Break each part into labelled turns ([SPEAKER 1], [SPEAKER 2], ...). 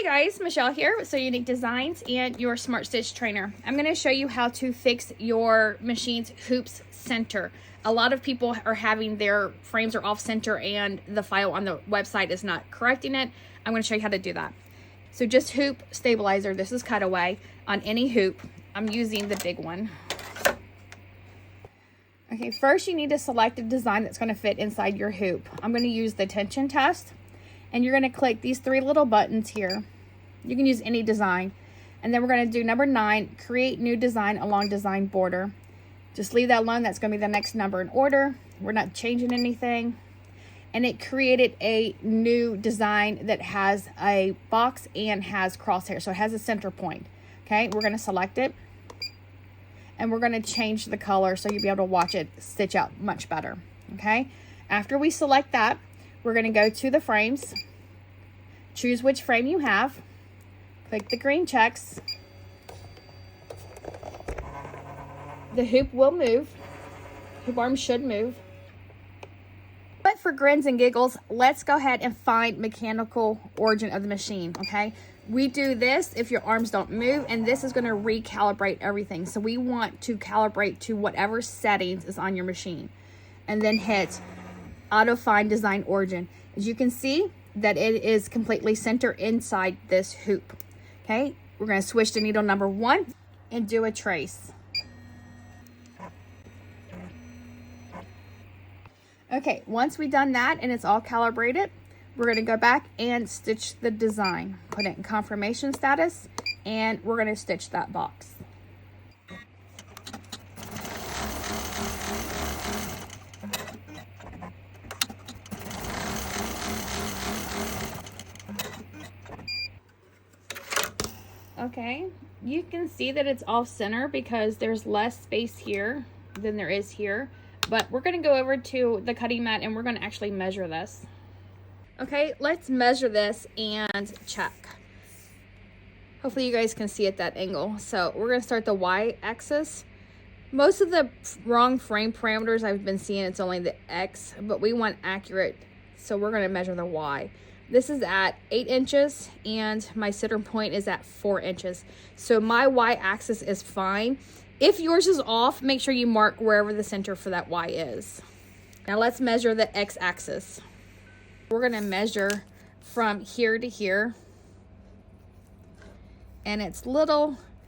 [SPEAKER 1] Hey guys, Michelle here with Sew Unique Designz and your Smartstitch trainer. I'm going to show you how to fix your machine's hoops center. A lot of people are having their frames are off center and the file on the website is not correcting it. I'm going to show you how to do that. So just hoop stabilizer, this is Cutaway, on any hoop. I'm using the big one. Okay, first you need to select a design that's going to fit inside your hoop. I'm going to use the tension test. And you're going to click these three little buttons here. You can use any design. And then we're going to do number 9, create new design along design border. Just leave that alone. That's going to be the next number in order. We're not changing anything. And it created a new design that has a box and has crosshairs. So it has a center point. Okay, we're going to select it. And we're going to change the color so you'll be able to watch it stitch out much better. Okay, after we select that, we're going to go to the frames, choose which frame you have, click the green checks. The hoop will move, hoop arms should move. But for grins and giggles, let's go ahead and find mechanical origin of the machine, okay? We do this if your arms don't move, and this is going to recalibrate everything. So we want to calibrate to whatever settings is on your machine, and then hit auto find design origin. As you can see that it is completely centered inside this hoop. Okay, we're going to switch to needle number 1 and do a trace. Okay, once we've done that and it's all calibrated, we're going to go back and stitch the design, put it in confirmation status, and we're going to stitch that box. Okay, you can see that it's off center because there's less space here than there is here, but we're going to go over to the cutting mat and we're going to actually measure this. Okay, let's measure this and check. Hopefully you guys can see at that angle. So we're going to start the y-axis. Most of the wrong frame parameters I've been seeing, it's only the x, but we want accurate, so we're going to measure the y. This is at 8 inches and my center point is at 4 inches. So my y-axis is fine. If yours is off, make sure you mark wherever the center for that y is. Now let's measure the x-axis. We're going to measure from here to here. And it's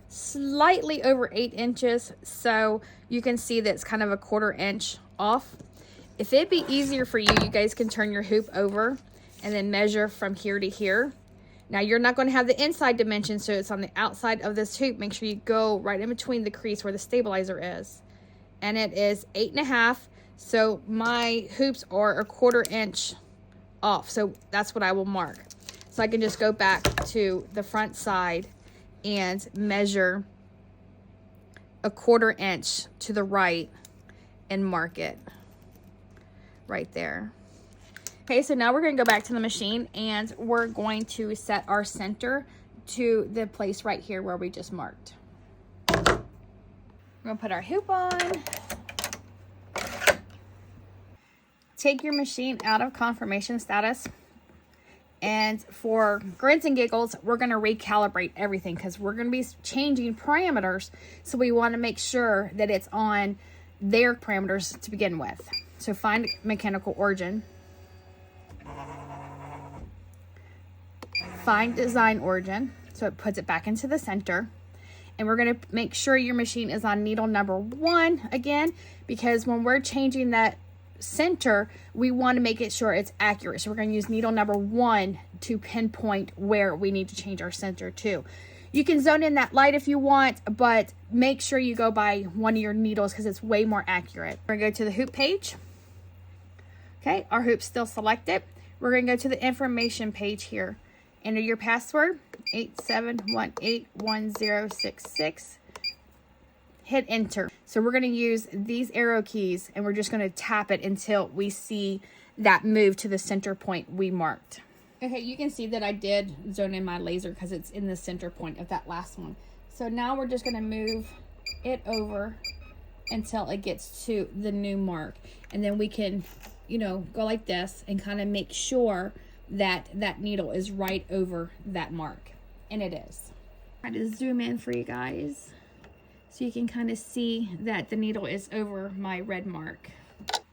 [SPEAKER 1] slightly over 8 inches. So you can see that it's kind of a 1/4 inch off. If it'd be easier for you, you guys can turn your hoop over and then measure from here to here. Now you're not going to have the inside dimension, so it's on the outside of this hoop. Make sure you go right in between the crease where the stabilizer is. And it is 8.5, so my hoops are a 1/4 inch off, so that's what I will mark. So I can just go back to the front side and measure a 1/4 inch to the right and mark it right there. Okay, so now we're going to go back to the machine and we're going to set our center to the place right here where we just marked. We're going to put our hoop on. Take your machine out of confirmation status. And for grins and giggles, we're going to recalibrate everything because we're going to be changing parameters. So we want to make sure that it's on their parameters to begin with. So find mechanical origin. Find design origin, so it puts it back into the center. And we're going to make sure your machine is on needle number 1 again, because when we're changing that center, we want to make it sure it's accurate. So we're going to use needle number 1 to pinpoint where we need to change our center to. You can zone in that light if you want, but make sure you go by one of your needles because it's way more accurate. We're going to go to the hoop page. Okay, our hoop's still selected. We're going to go to the information page here. Enter your password, 87181066. Hit enter. So we're going to use these arrow keys and we're just going to tap it until we see that move to the center point we marked. Okay, you can see that I did zone in my laser because it's in the center point of that last one. So now we're just going to move it over until it gets to the new mark. And then we can, go like this and kind of make sure that that needle is right over that mark, and it is. I try to zoom in for you guys so you can kind of see that the needle is over my red mark.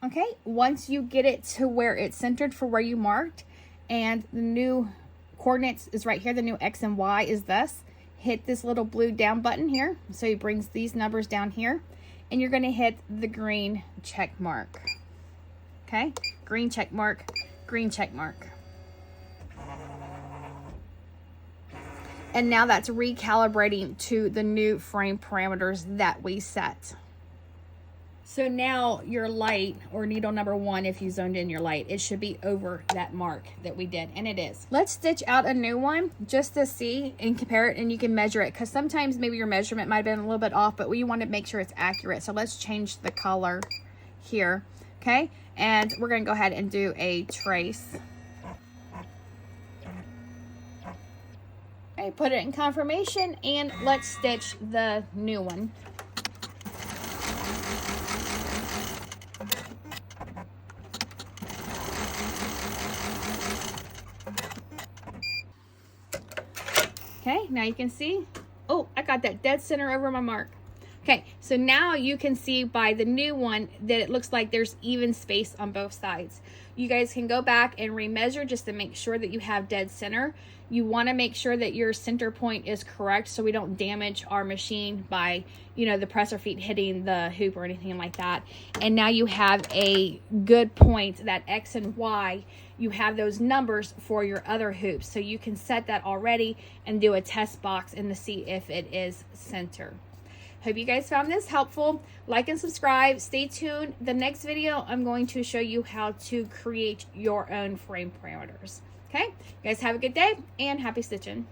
[SPEAKER 1] Okay, once you get it to where it's centered for where you marked, and the new coordinates is right here, the new X and Y is this, hit this little blue down button here, so it brings these numbers down here, and you're going to hit the green check mark. Okay, green check mark, green check mark. And now that's recalibrating to the new frame parameters that we set. So now your light, or needle number 1, if you zoned in your light, it should be over that mark that we did, and it is. Let's stitch out a new one just to see and compare it, and you can measure it, because sometimes maybe your measurement might have been a little bit off, but we want to make sure it's accurate. So let's change the color here, okay? And we're going to go ahead and do a trace. Okay, put it in confirmation, and let's stitch the new one. Okay, now you can see, oh, I got that dead center over my mark. Okay, so now you can see by the new one that it looks like there's even space on both sides. You guys can go back and remeasure just to make sure that you have dead center. You want to make sure that your center point is correct so we don't damage our machine by, you know, the presser feet hitting the hoop or anything like that. And now you have a good point, that X and Y, you have those numbers for your other hoops. So you can set that already and do a test box and to see if it is center. Hope you guys found this helpful. Like and subscribe. Stay tuned. The next video, I'm going to show you how to create your own frame parameters. Okay? You guys have a good day and happy stitching.